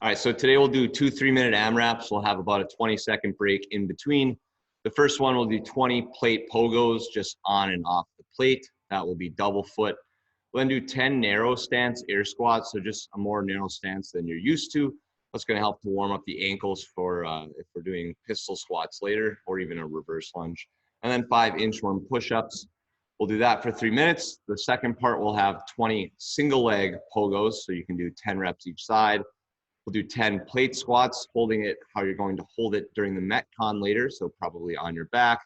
All right, so today we'll do 2 3-minute AMRAPs. We'll have about a 20-second break in between. The first one we'll do 20 plate pogos just on and off the plate. That will be double foot. We'll then do 10 narrow stance air squats, so just a more narrow stance than you're used to. That's going to help to warm up the ankles for if we're doing pistol squats later or even a reverse lunge. And then 5 inchworm push-ups. We'll do that for 3 minutes. The second part we'll have 20 single leg pogos, so you can do 10 reps each side. We'll do 10 plate squats, holding it how you're going to hold it during the Metcon later, so probably on your back,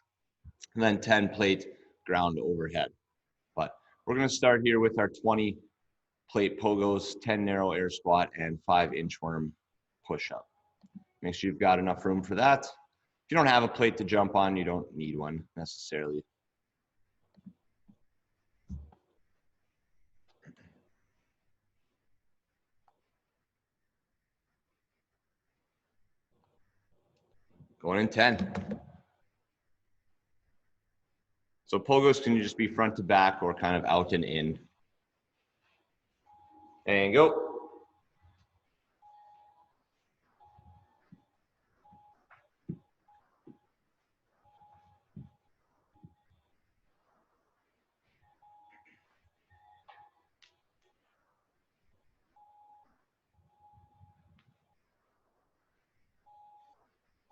and then 10 plate ground overhead. But we're going to start here with our 20 plate pogos, 10 narrow air squat, and 5 inchworm push-up. Make sure you've got enough room for that. If you don't have a plate to jump on, you don't need one necessarily. Going in 10. So pogos can just be front to back or kind of out and in. And go.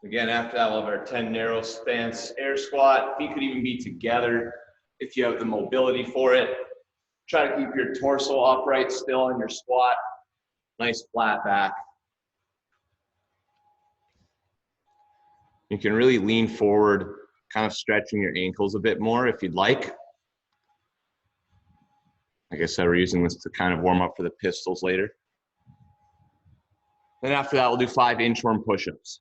Again, after that, we'll have our 10 narrow stance air squat. Feet could even be together if you have the mobility for it. Try to keep your torso upright still on your squat. Nice flat back. You can really lean forward, kind of stretching your ankles a bit more if you'd like. Like I said, we're using this to kind of warm up for the pistols later. Then after that, we'll do 5 inchworm push-ups.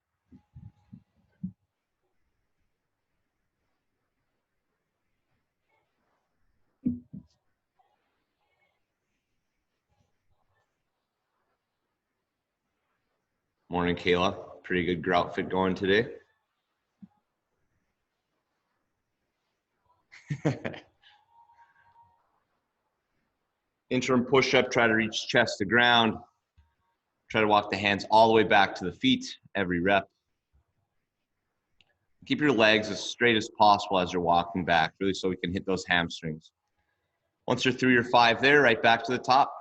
Morning, Kayla. Pretty good grout fit going today. Inchworm push-up, try to reach chest to ground. Try to walk the hands all the way back to the feet every rep. Keep your legs as straight as possible as you're walking back, really so we can hit those hamstrings. Once you're through your 5 there, right back to the top.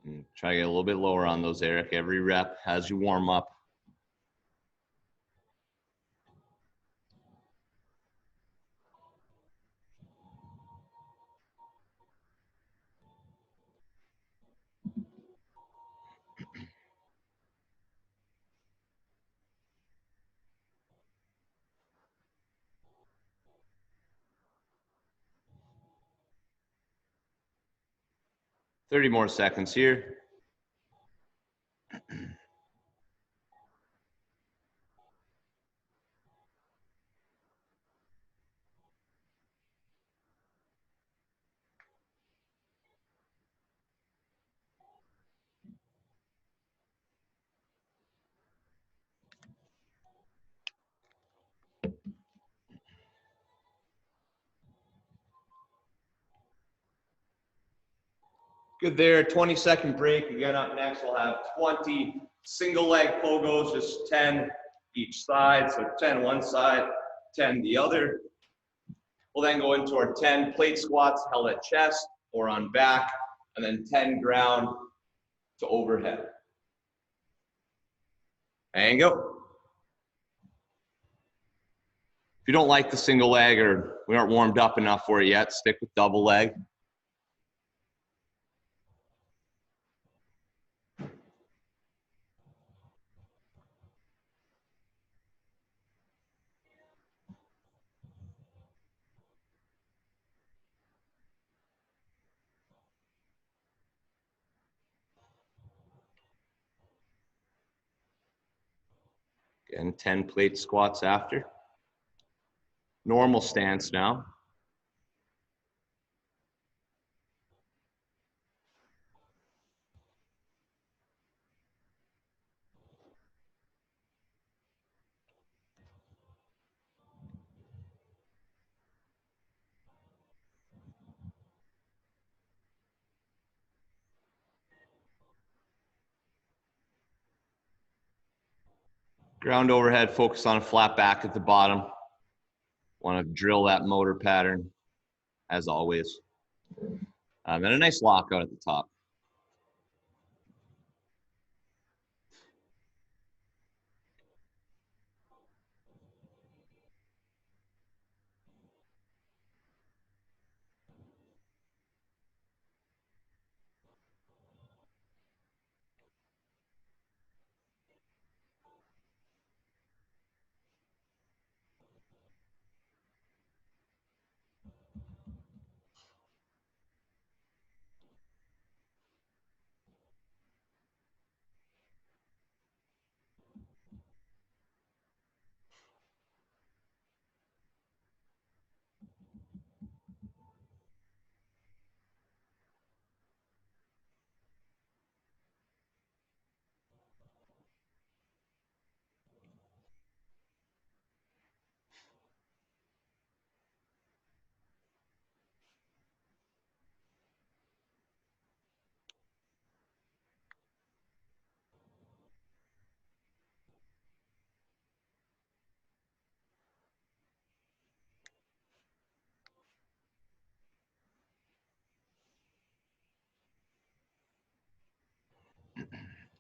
And try to get a little bit lower on those, Eric, every rep as you warm up. Thirty more seconds here. Good there, 20-second break. Again, up next, we'll have 20 single leg pogos, just 10 each side. So 10 one side, 10 the other. We'll then go into our 10 plate squats held at chest or on back, and then 10 ground to overhead. And go. If you don't like the single leg or we aren't warmed up enough for it yet, stick with double leg. and 10 plate squats after. Normal stance now. Ground overhead, focus on a flat back at the bottom. Want to drill that motor pattern, as always. And a nice lockout at the top.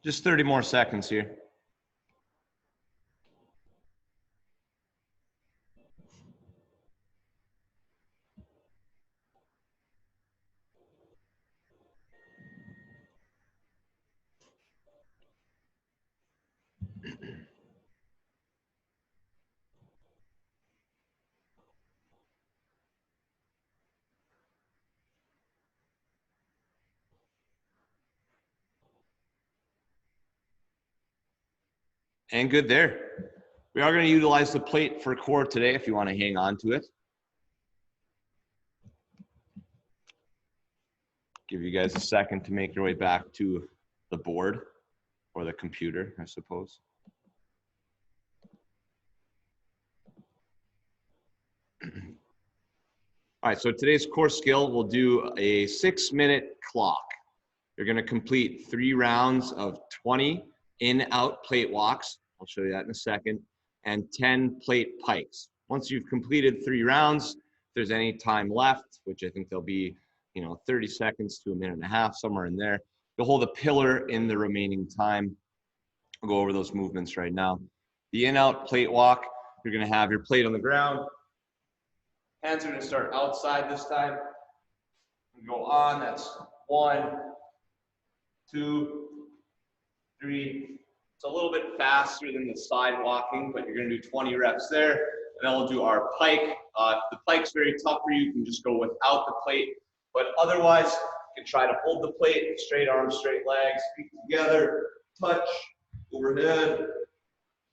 Just 30 more seconds here. And good there. We are going to utilize the plate for core today if you want to hang on to it. Give you guys a second to make your way back to the board or the computer, I suppose. All right, so today's core skill, we'll do a 6-minute clock. You're going to complete 3 rounds of 20 in-out plate walks. I'll show you that in a second. And 10 plate pikes. Once you've completed 3 rounds, if there's any time left, which I think there'll be, 30 seconds to a minute and a half, somewhere in there, you'll hold a pillar in the remaining time. I'll go over those movements right now. The in-out plate walk, you're going to have your plate on the ground. Hands are going to start outside this time. Go on, that's 1, 2, 3. It's a little bit faster than the side walking, but you're going to do 20 reps there. And then we'll do our pike. If the pike's very tough for you, you can just go without the plate. But otherwise, you can try to hold the plate, straight arms, straight legs, feet together, touch, overhead,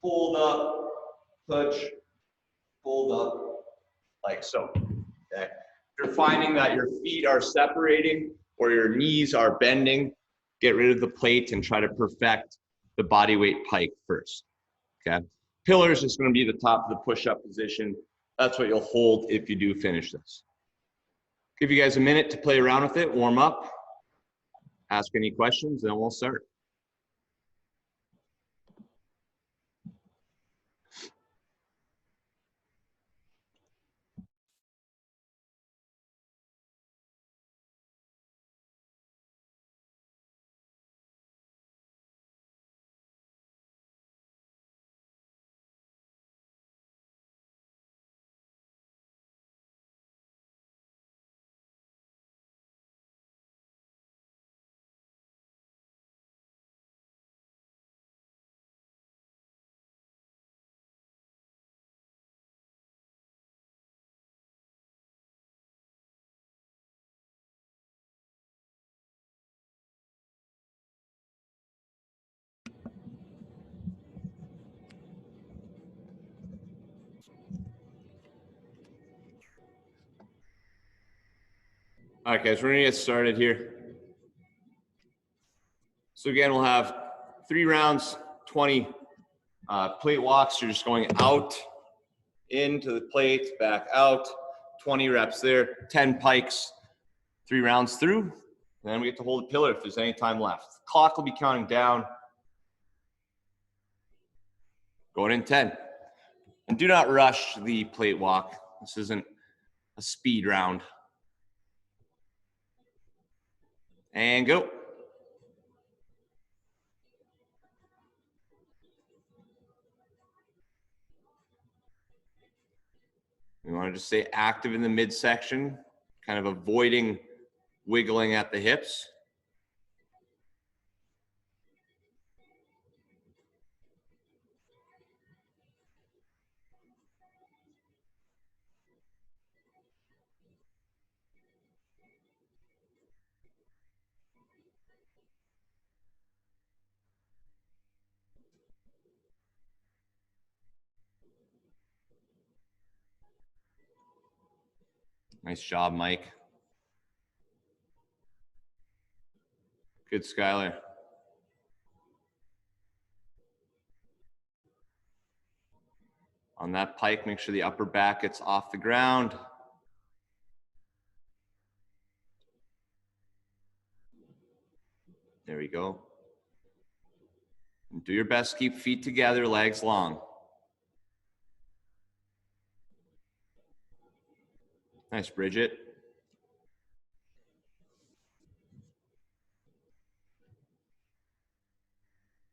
fold up, touch, fold up, like so. Okay. If you're finding that your feet are separating or your knees are bending, get rid of the plate and try to perfect the body weight pike first. Okay. Pillar is just going to be the top of the push-up position. That's what you'll hold if you do finish this. Give you guys a minute to play around with it, warm up, ask any questions, and we'll start. All right, guys, we're gonna get started here. So again, we'll have 3 rounds, 20 plate walks. You're just going out, into the plate, back out, 20 reps there, 10 pikes, 3 rounds through. And then we get to hold the pillar if there's any time left. Clock will be counting down. Going in 10. And do not rush the plate walk. This isn't a speed round. And go. We want to just stay active in the midsection, kind of avoiding wiggling at the hips. Nice job, Mike. Good, Skylar. On that pike, make sure the upper back gets off the ground. There we go. And do your best to keep feet together, legs long. Nice, Bridget.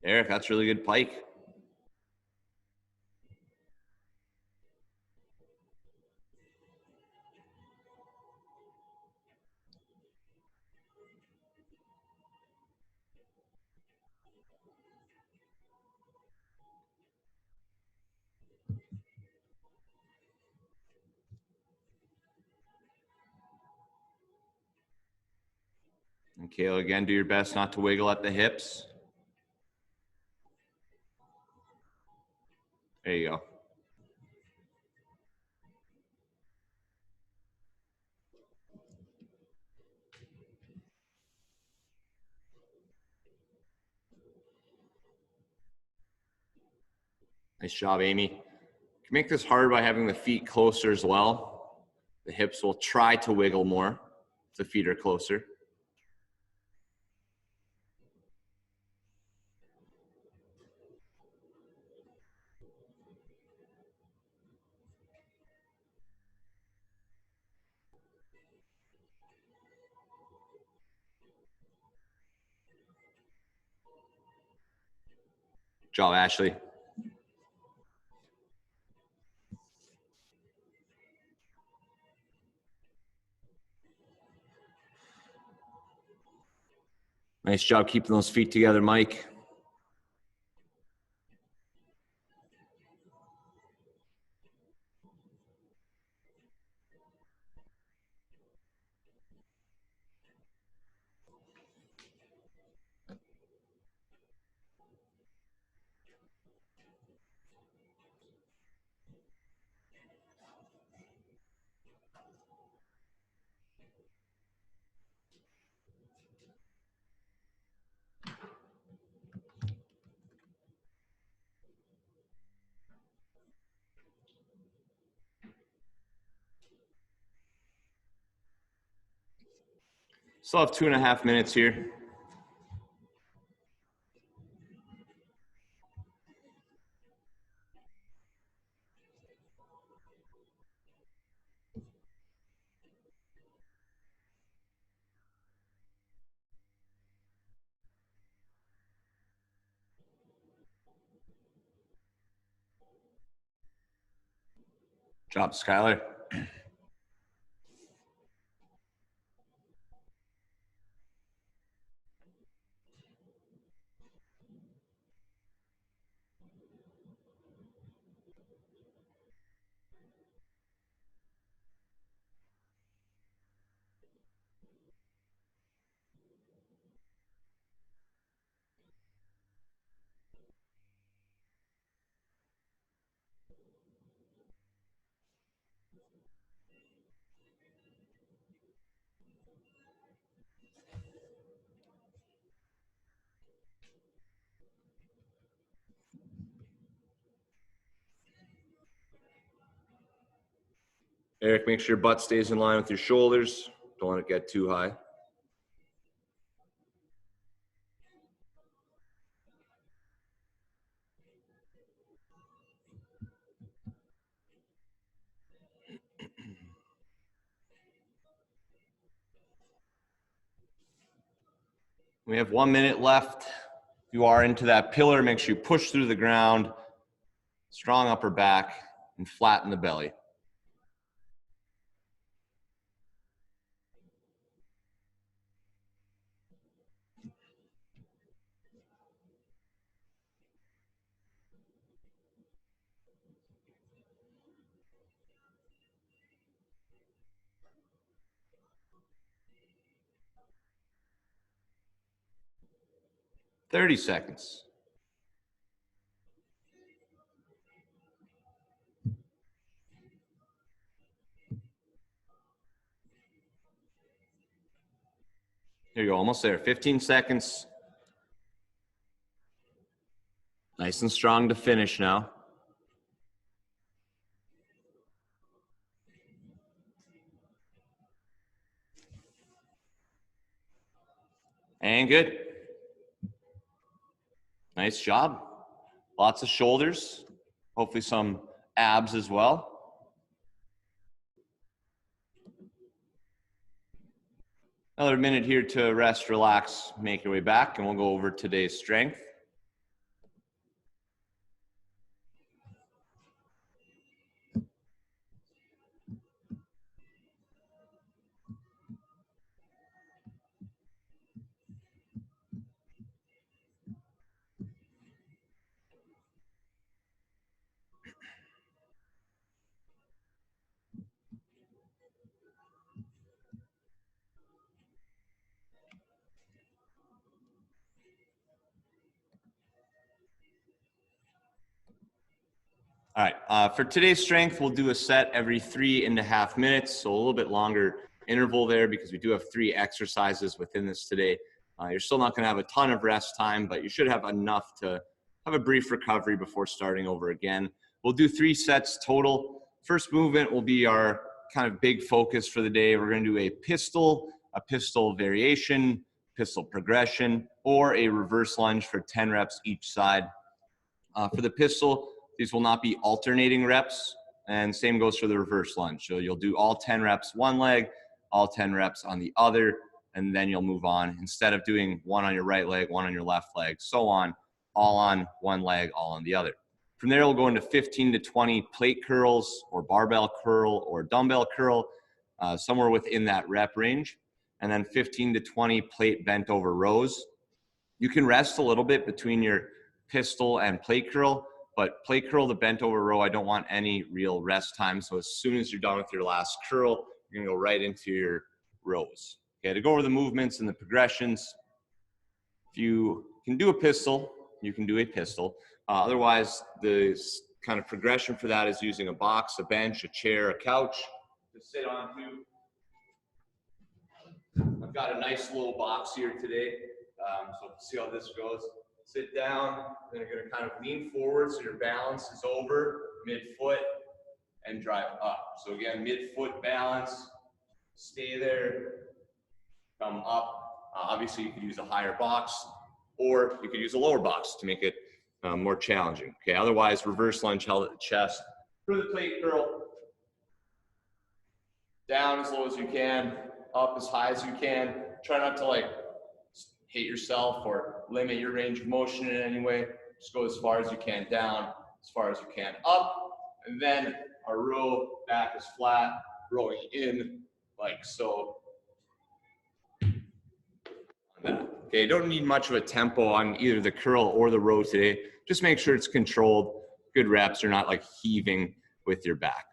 Eric, that's really good pike. And Kayla, again, do your best not to wiggle at the hips. There you go. Nice job, Amy. You can make this hard by having the feet closer as well. The hips will try to wiggle more if the feet are closer. Good job, Ashley. Nice job keeping those feet together, Mike. Still have 2.5 minutes here. Good job, Skylar. Eric, make sure your butt stays in line with your shoulders. Don't let it get too high. We have 1 minute left. If you are into that pillar, make sure you push through the ground, strong upper back, and flatten the belly. "30 seconds. There you go, almost there. 15 seconds. Nice and strong to finish now. And good. Nice job. Lots of shoulders, hopefully some abs as well. Another minute here to rest, relax, make your way back, and we'll go over today's strength. All right, for today's strength, we'll do a set every 3.5 minutes, so a little bit longer interval there because we do have 3 exercises within this today. You're still not gonna have a ton of rest time, but you should have enough to have a brief recovery before starting over again. We'll do 3 sets total. First movement will be our kind of big focus for the day. We're gonna do a pistol variation, pistol progression, or a reverse lunge for 10 reps each side. For the pistol, these will not be alternating reps, and same goes for the reverse lunge. So you'll do all 10 reps one leg, all 10 reps on the other, and then you'll move on. Instead of doing one on your right leg, one on your left leg, so on, all on one leg, all on the other. From there, we'll go into 15 to 20 plate curls or barbell curl or dumbbell curl, somewhere within that rep range. And then 15 to 20 plate bent over rows. You can rest a little bit between your pistol and plate curl, but plate curl to bent over row, I don't want any real rest time. So as soon as you're done with your last curl, you're gonna go right into your rows. Okay, to go over the movements and the progressions, if you can do a pistol, you can do a pistol. Otherwise, the kind of progression for that is using a box, a bench, a chair, a couch to sit onto. I've got a nice little box here today, so see how this goes. Sit down, then you're gonna kind of lean forward so your balance is over mid-foot and drive up. So again, mid-foot balance, stay there, come up. Obviously you could use a higher box or you could use a lower box to make it more challenging. Okay, otherwise reverse lunge held at the chest. For the plate curl, down as low as you can, up as high as you can. Try not to like hit yourself or limit your range of motion in any way. Just go as far as you can down, as far as you can up, and then our row back is flat, rowing in like so. Okay, don't need much of a tempo on either the curl or the row today. Just make sure it's controlled. Good reps. You're not like heaving with your back.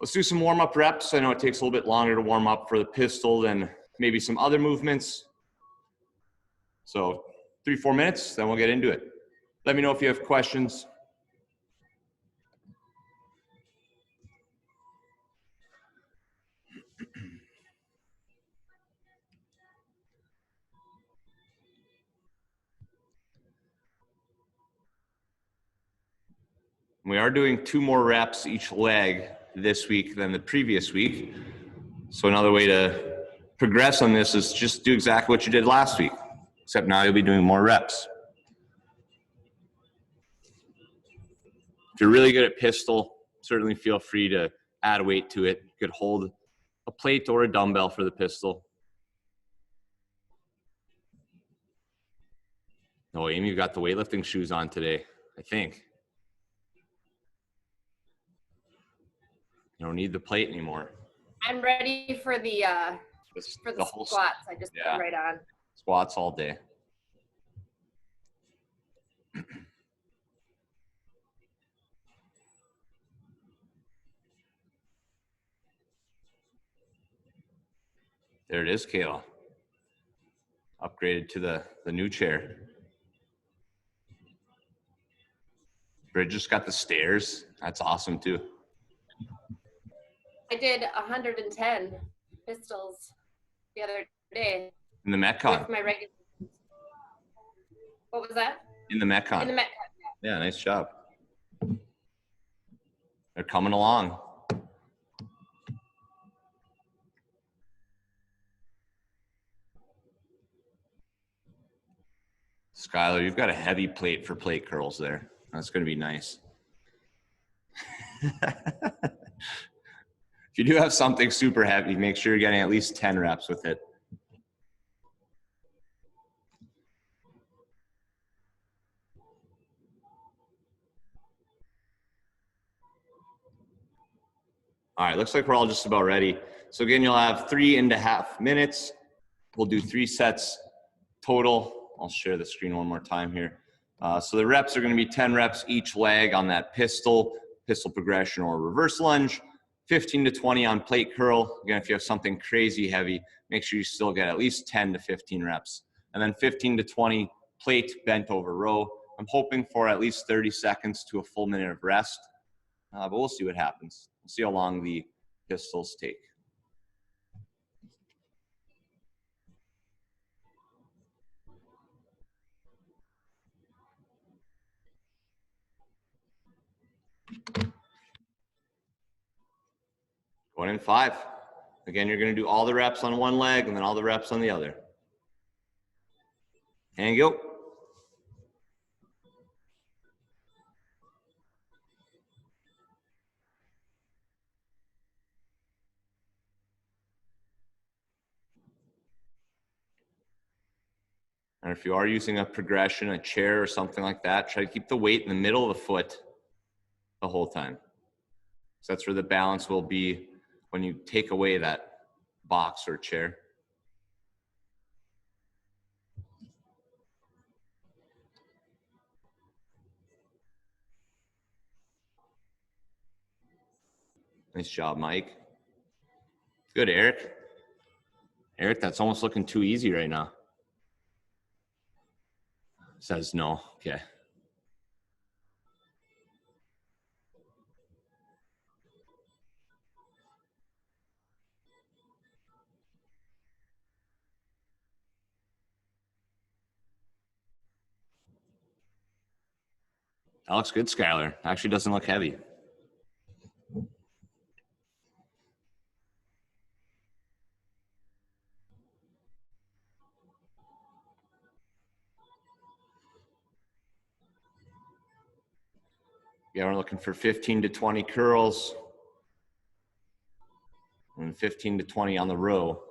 Let's do some warm-up reps. I know it takes a little bit longer to warm up for the pistol than maybe some other movements. So 3-4 minutes, then we'll get into it. Let me know if you have questions. We are doing 2 more reps each leg this week than the previous week. So another way to progress on this is just do exactly what you did last week, except now you'll be doing more reps. If you're really good at pistol, certainly feel free to add weight to it. You could hold a plate or a dumbbell for the pistol. Oh, Amy, you got the weightlifting shoes on today, I think. You don't need the plate anymore. I'm ready for the squats. I just put them right on. Squats all day. There it is, Kayla. Upgraded to the new chair. Bridge just got the stairs. That's awesome too. I did 110 pistols the other day. In the Metcon. With my regular. What was that? In the Metcon. In the Metcon. Yeah, nice job. They're coming along. Skylar, you've got a heavy plate for plate curls there. That's going to be nice. If you do have something super heavy, make sure you're getting at least 10 reps with it. All right, looks like we're all just about ready. So again, you'll have 3.5 minutes. We'll do 3 sets total. I'll share the screen one more time here. So the reps are going to be 10 reps each leg on that pistol progression or reverse lunge, 15 to 20 on plate curl. Again, if you have something crazy heavy, make sure you still get at least 10 to 15 reps. And then 15 to 20 plate bent over row. I'm hoping for at least 30 seconds to a full minute of rest, but we'll see what happens. We'll see how long the pistols take. Going in 5. Again, you're going to do all the reps on one leg and then all the reps on the other. And go. And if you are using a progression, a chair or something like that, try to keep the weight in the middle of the foot the whole time. So that's where the balance will be when you take away that box or chair. Nice job, Mike. Good, Eric. Eric, that's almost looking too easy right now. Says no. Okay. That looks good, Skylar. Actually doesn't look heavy. Yeah, we're looking for 15 to 20 curls and 15 to 20 on the row.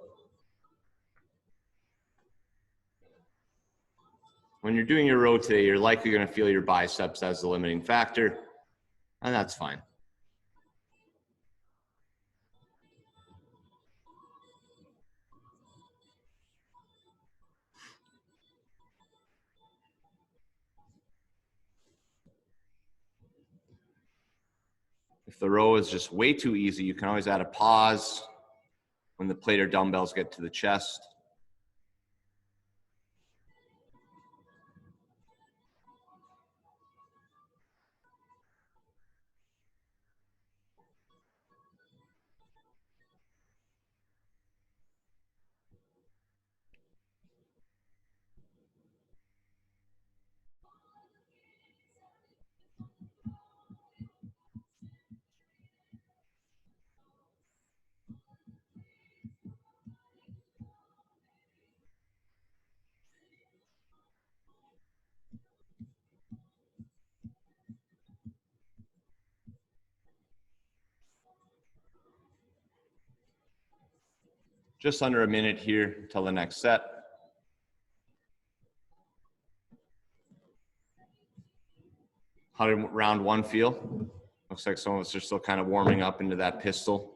When you're doing your row today, you're likely going to feel your biceps as the limiting factor, and that's fine. If the row is just way too easy, you can always add a pause when the plate or dumbbells get to the chest. Just under a minute here until the next set. How did round one feel? Looks like some of us are still kind of warming up into that pistol.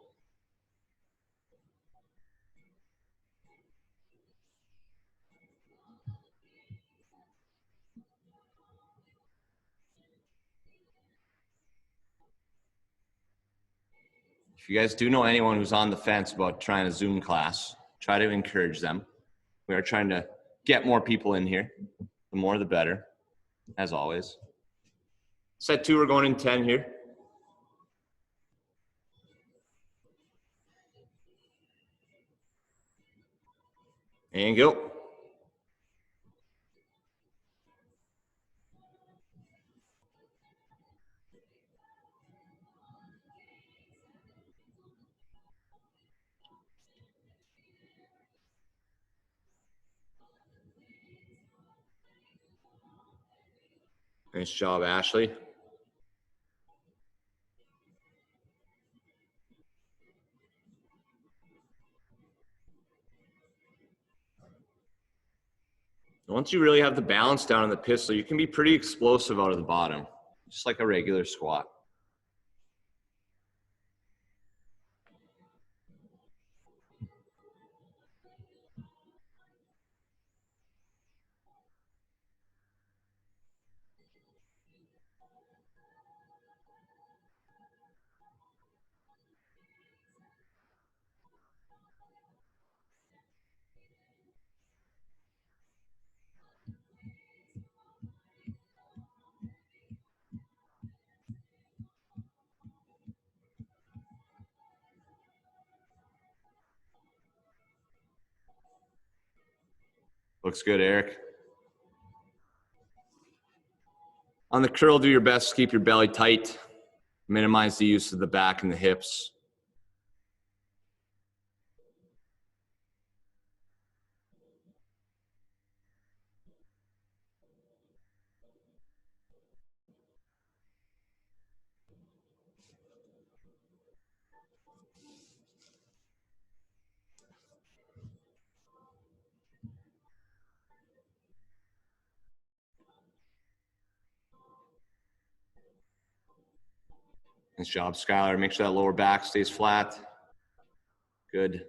If you guys do know anyone who's on the fence about trying a Zoom class, try to encourage them. We are trying to get more people in here. The more, the better, as always. Set 2, we're going in 10 here. And go. Nice job, Ashley. Once you really have the balance down on the pistol, you can be pretty explosive out of the bottom, just like a regular squat. Looks good, Eric. On the curl, do your best to keep your belly tight. Minimize the use of the back and the hips. Nice job, Skylar. Make sure that lower back stays flat. Good.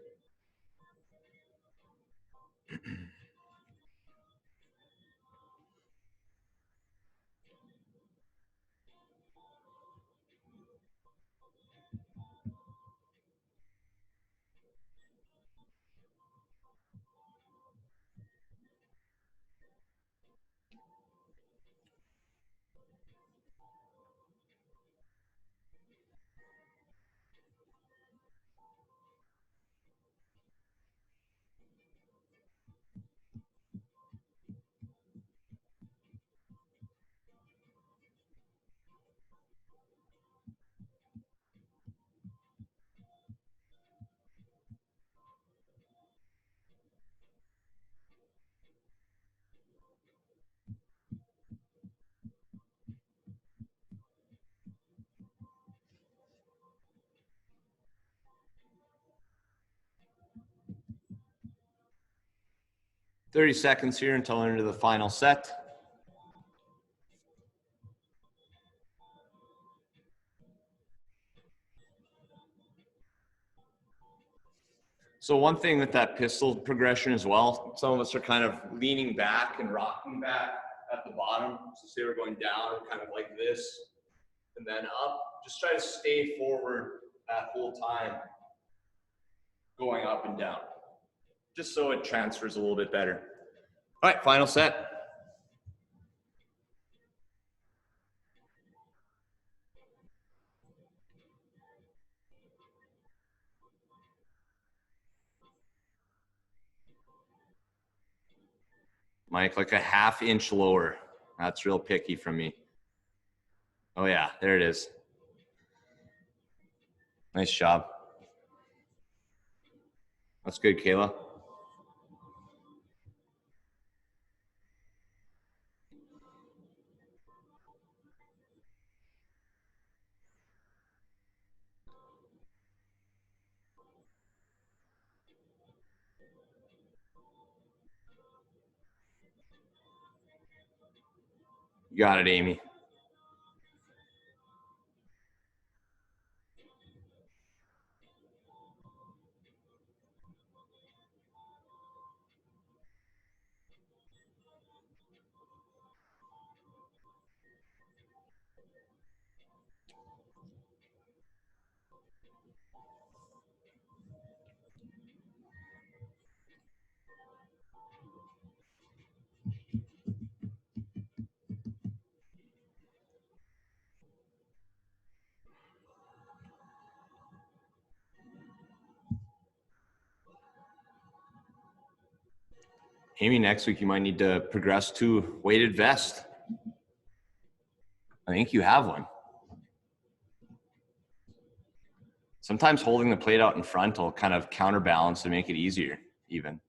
"30 seconds here until into the final set. So one thing with that pistol progression as well, some of us are kind of leaning back and rocking back at the bottom. So say we're going down kind of like this and then up. Just try to stay forward that whole time, going up and down, just so it transfers a little bit better. All right, final set. Mike, like a ½ inch lower. That's real picky from me. Oh yeah, there it is. Nice job. That's good, Kayla. You got it, Amy. Amy, next week you might need to progress to weighted vest. I think you have one. Sometimes holding the plate out in front will kind of counterbalance and make it easier even.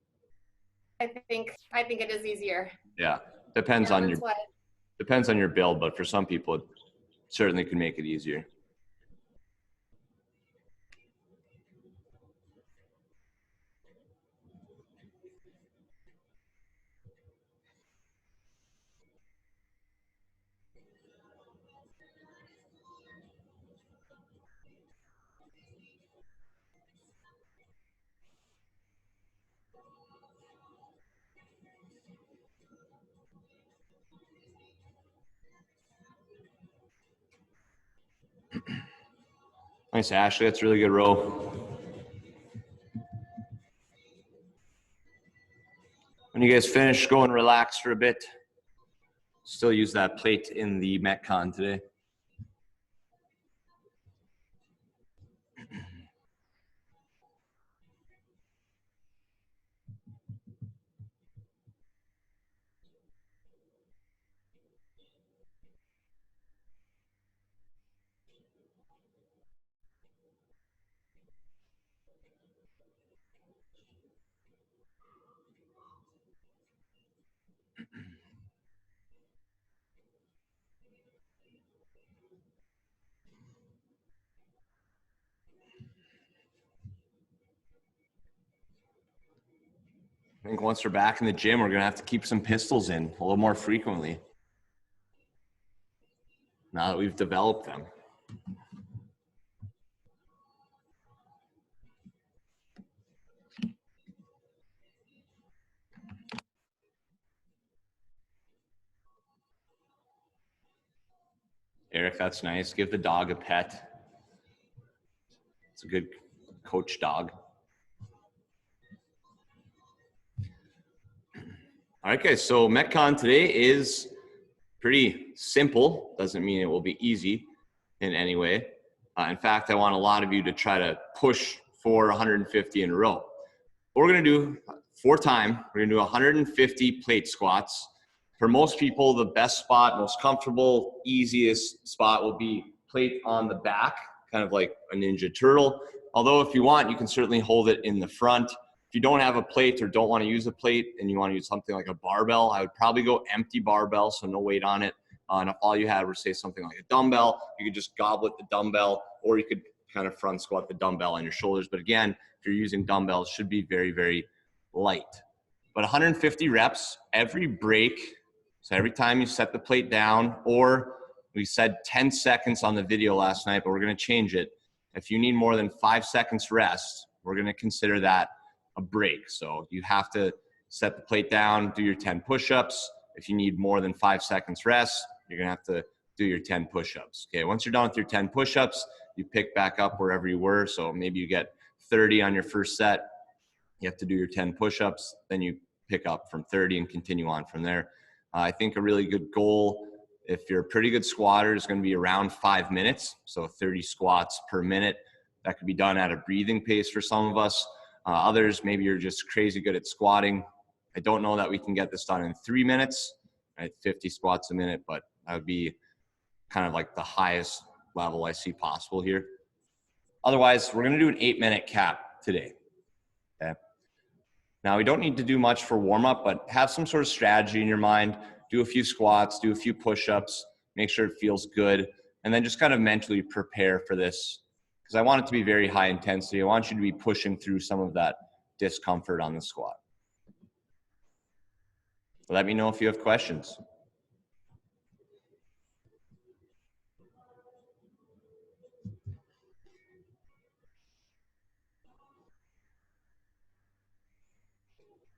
I think it is easier. Yeah, depends on your build, but for some people it certainly can make it easier. Nice, Ashley. That's a really good row. When you guys finish, go and relax for a bit. Still use that plate in the Metcon today. I think once we're back in the gym, we're going to have to keep some pistols in a little more frequently now that we've developed them. Eric, that's nice. Give the dog a pet. It's a good coach dog. All right, guys. So Metcon today is pretty simple. Doesn't mean it will be easy in any way. In fact, I want a lot of you to try to push for 150 in a row. What we're going to do for time, we're going to do 150 plate squats. For most people, the best spot, most comfortable, easiest spot will be plate on the back, kind of like a Ninja Turtle. Although if you want, you can certainly hold it in the front. If you don't have a plate or don't want to use a plate and you want to use something like a barbell, I would probably go empty barbell, so no weight on it. And if all you had were, say, something like a dumbbell, you could just goblet the dumbbell, or you could kind of front squat the dumbbell on your shoulders. But again, if you're using dumbbells, it should be very, very light. But 150 reps every break. So every time you set the plate down, or we said 10 seconds on the video last night, but we're going to change it. If you need more than 5 seconds rest, we're going to consider that a break. So you have to set the plate down, do your 10 push-ups. If you need more than 5 seconds rest, you're going to have to do your 10 push-ups. Okay, once you're done with your 10 push-ups, you pick back up wherever you were. So maybe you get 30 on your first set. You have to do your 10 push-ups. Then you pick up from 30 and continue on from there. I think a really good goal, if you're a pretty good squatter, is going to be around 5 minutes. So 30 squats per minute. That could be done at a breathing pace for some of us. Others, maybe you're just crazy good at squatting. I don't know that we can get this done in 3 minutes at 50 squats a minute, but that would be kind of like the highest level I see possible here. Otherwise, we're going to do an 8-minute cap today. Okay. Now, we don't need to do much for warm-up, but have some sort of strategy in your mind. Do a few squats, do a few push-ups, make sure it feels good, and then just kind of mentally prepare for this, because I want it to be very high intensity. I want you to be pushing through some of that discomfort on the squat. Let me know if you have questions.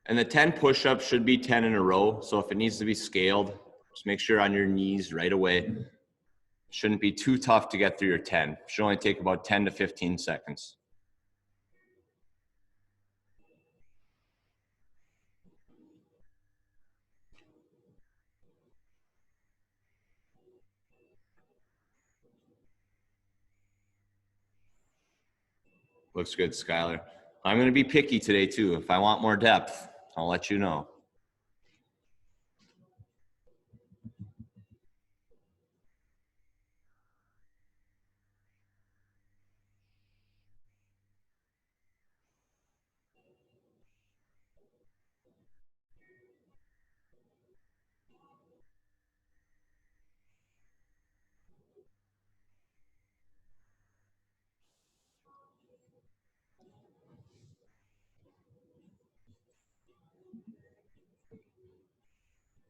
And the 10 push-ups should be 10 in a row. So if it needs to be scaled, just make sure on your knees right away. Shouldn't be too tough to get through your 10. Should only take about 10 to 15 seconds. Looks good, Skylar. I'm going to be picky today too. If I want more depth, I'll let you know.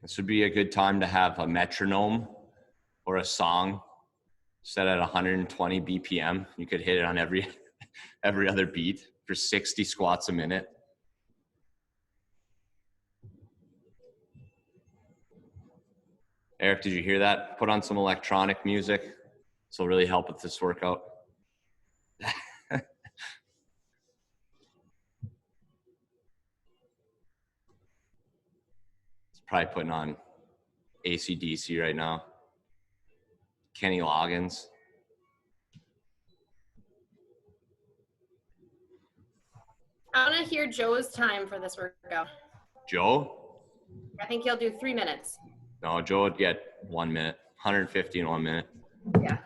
This would be a good time to have a metronome or a song set at 120 BPM. You could hit it on every other beat for 60 squats a minute. Eric, did you hear that? Put on some electronic music. This will really help with this workout. It's probably putting on AC/DC right now. Kenny Loggins. I want to hear Joe's time for this workout. Joe? I think he'll do 3 minutes. No, Joe would get 1 minute, 150 in 1 minute. Yeah,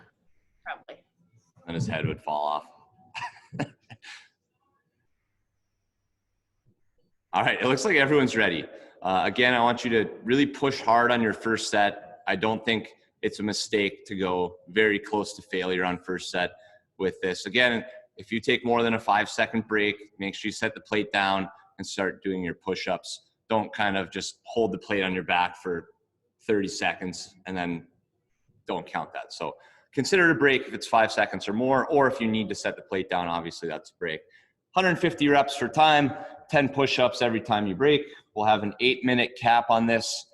probably. And his head would fall off. All right, it looks like everyone's ready. Again, I want you to really push hard on your first set. I don't think it's a mistake to go very close to failure on first set with this. Again, if you take more than a 5-second break, make sure you set the plate down and start doing your push-ups. Don't kind of just hold the plate on your back for 30 seconds and then don't count that. So consider it a break if it's 5 seconds or more, or if you need to set the plate down, obviously that's a break. 150 reps for time, 10 push-ups every time you break. We'll have an 8-minute cap on this,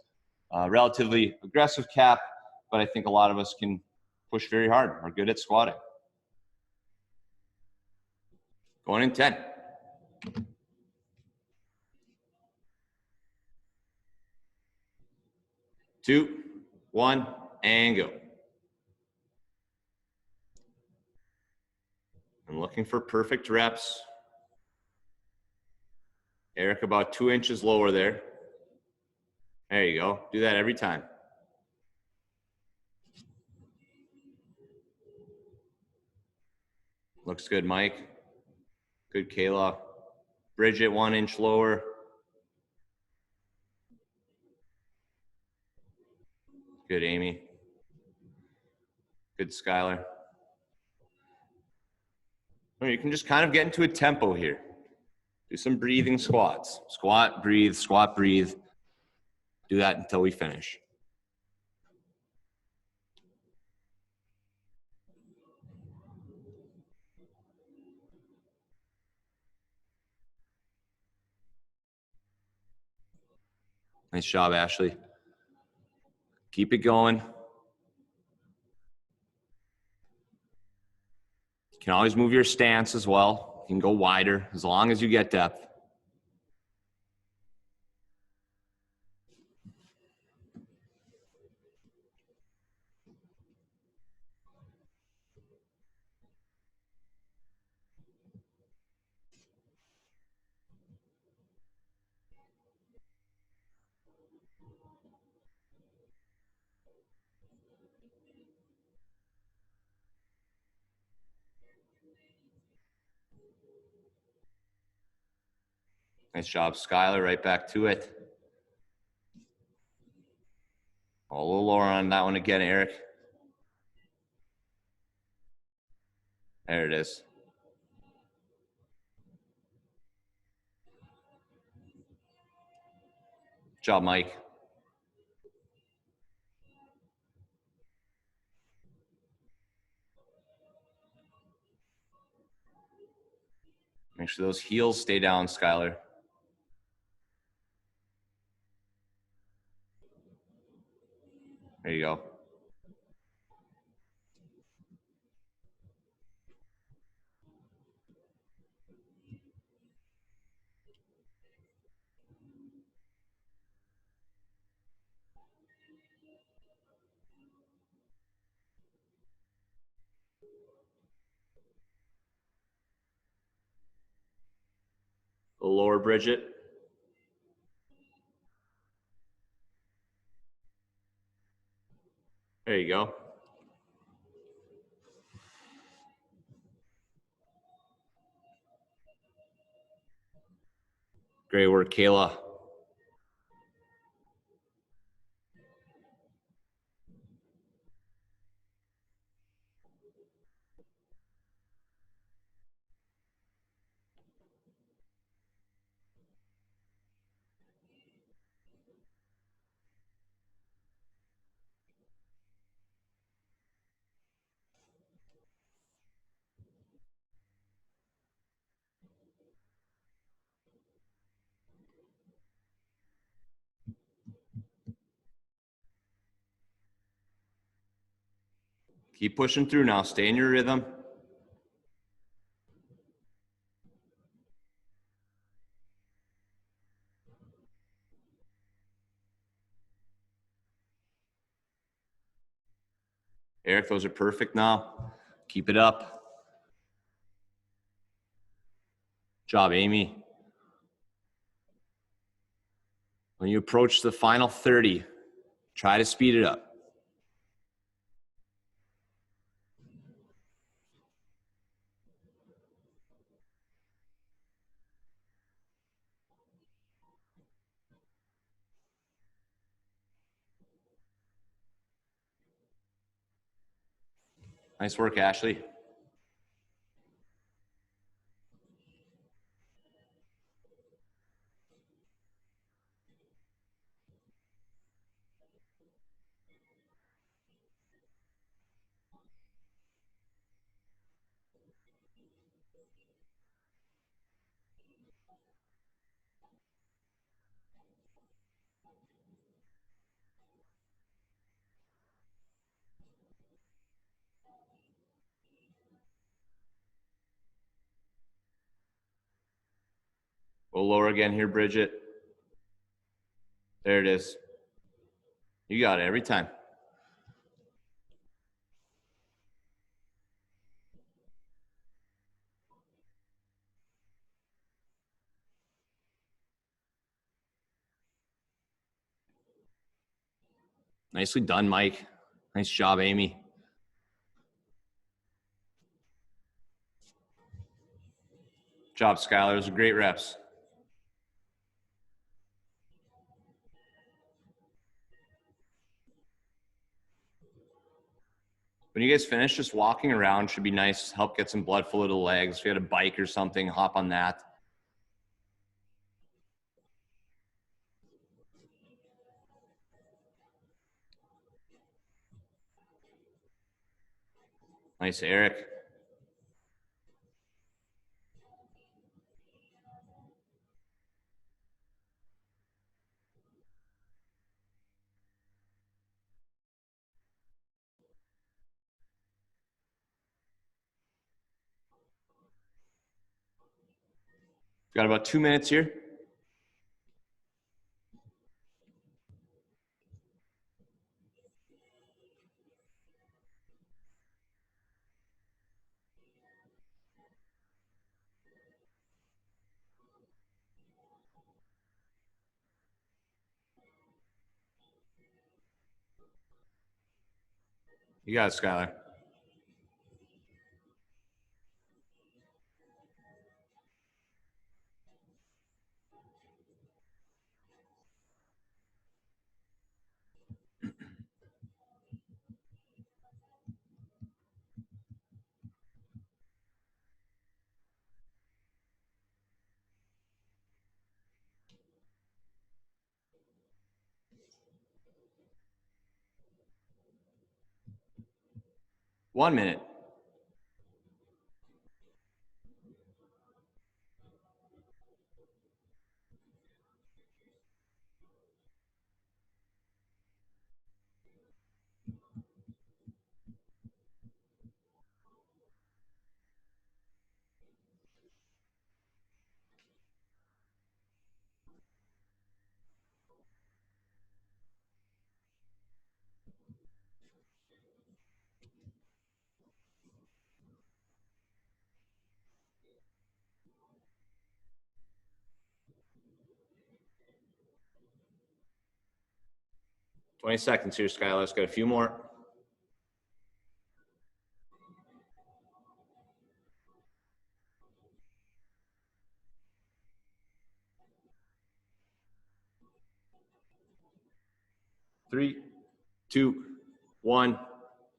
relatively aggressive cap, but I think a lot of us can push very hard. We're good at squatting. Going in 10. 2, 1, and go. I'm looking for perfect reps. Eric, about 2 inches lower there. There you go. Do that every time. Looks good, Mike. Good, Kayla. Bridget, 1 inch lower. Good, Amy. Good, Skylar. You can just kind of get into a tempo here. Do some breathing squats. Squat, breathe, squat, breathe. Do that until we finish. Nice job, Ashley. Keep it going. You can always move your stance as well. You can go wider as long as you get depth. Nice job, Skylar. Right back to it. A little lower on that one again, Eric. There it is. Good job, Mike. Make sure those heels stay down, Skylar. There you go. A little lower, Bridget. There you go. Great work, Kayla. Keep pushing through now. Stay in your rhythm. Eric, those are perfect now. Keep it up. Job, Amy. When you approach the final 30, try to speed it up. Nice work, Ashley. We'll lower again here, Bridget. There it is. You got it every time. Nicely done, Mike. Nice job, Amy. Job, Skylar. Those are great reps. When you guys finish, just walking around should be nice. Help get some blood flow to the legs. If you had a bike or something, hop on that. Nice, Eric. Got about 2 minutes here. You got it, Skylar. One minute. 20 seconds here, Skylar. Let's get a few more. Three, two, one,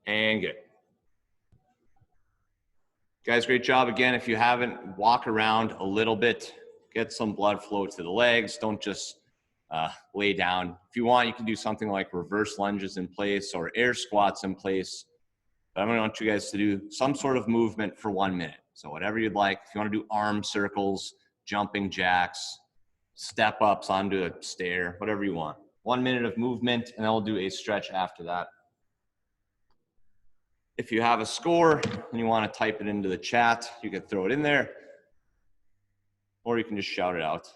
and good. Guys, great job. Again, if you haven't, walk around a little bit, get some blood flow to the legs. Don't just lay down. If you want, you can do something like reverse lunges in place or air squats in place. But I'm going to want you guys to do some sort of movement for 1 minute. So whatever you'd like. If you want to do arm circles, jumping jacks, step ups onto a stair, whatever you want. 1 minute of movement, and then we'll do a stretch after that. If you have a score and you want to type it into the chat, you can throw it in there, or you can just shout it out.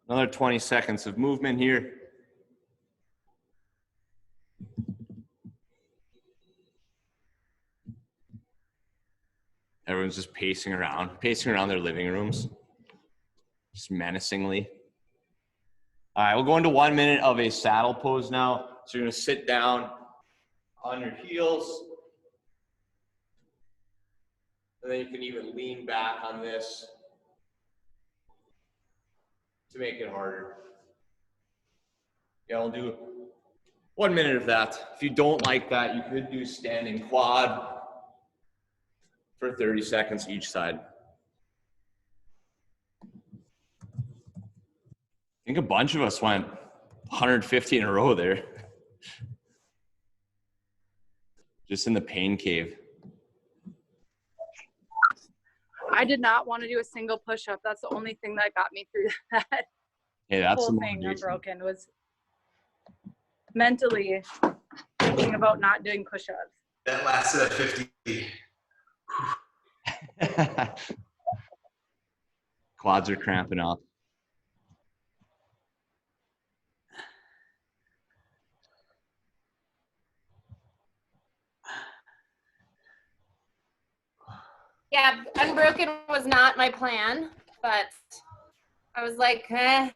Another 20 seconds of movement here. Everyone's just pacing around their living rooms, just menacingly. All right, we'll go into 1 minute of a saddle pose now. So you're gonna sit down on your heels, and then you can even lean back on this to make it harder. Yeah, we'll do 1 minute of that. If you don't like that, you could do standing quad for 30 seconds each side. I think a bunch of us went 150 in a row there. Just in the pain cave. I did not want to do a single push-up. That's the only thing that got me through that. Hey, that's whole thing unbroken was mentally thinking about not doing push-ups. That lasted at 50. Quads are cramping up. Yeah, unbroken was not my plan, but I was like, eh.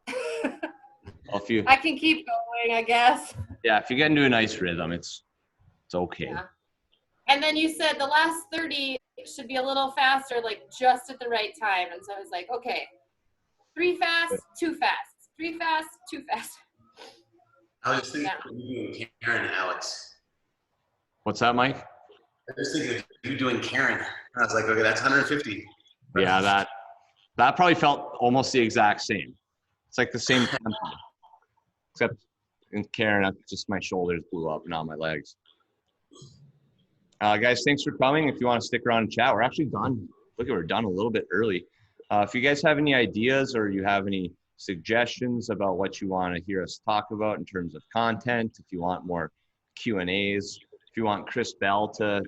I can keep going, I guess. Yeah, if you get into a nice rhythm, it's okay. Yeah. And then you said the last 30 should be a little faster, like just at the right time. And so I was like, okay, 3 fast, 2 fast, 3 fast, 2 fast. I was just thinking of you doing Karen, Alex. What's that, Mike? I was thinking of you doing Karen. I was like, okay, that's 150. Yeah, that probably felt almost the exact same. It's like the same tempo. Except in Karen, just my shoulders blew up, not my legs. Guys, thanks for coming. If you want to stick around and chat, we're actually done. Look, we're done a little bit early. If you guys have any ideas or you have any suggestions about what you want to hear us talk about in terms of content, if you want more Q&As, if you want Chris Bell to,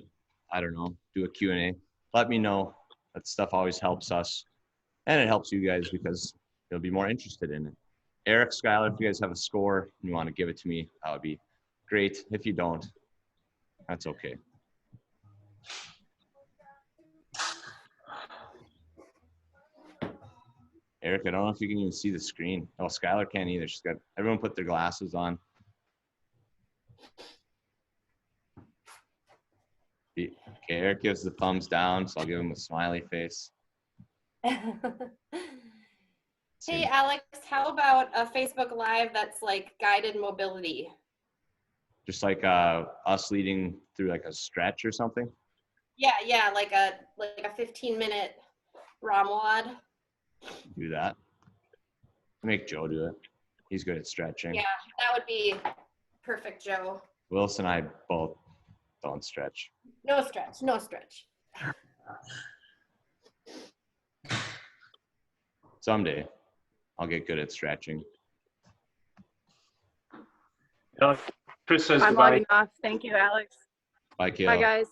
I don't know, do a Q&A, let me know. That stuff always helps us. And it helps you guys because you'll be more interested in it. Eric, Skylar, if you guys have a score and you want to give it to me, that would be great. If you don't, that's okay. Eric, I don't know if you can even see the screen. Oh, Skylar can't either. She's got, everyone put their glasses on. Okay, Eric gives the thumbs down, so I'll give him a smiley face. Hey, Alex, how about a Facebook Live that's like guided mobility? Just like us leading through like a stretch or something? Yeah, like a 15-minute ROMWOD. Do that. Make Joe do it. He's good at stretching. Yeah, that would be Perfect, Joe. Wilson and I both don't stretch. No stretch, no stretch. Someday, I'll get good at stretching. Chris says I'm goodbye. logging off. Thank you, Alex. Bye, Kayla. Bye, guys.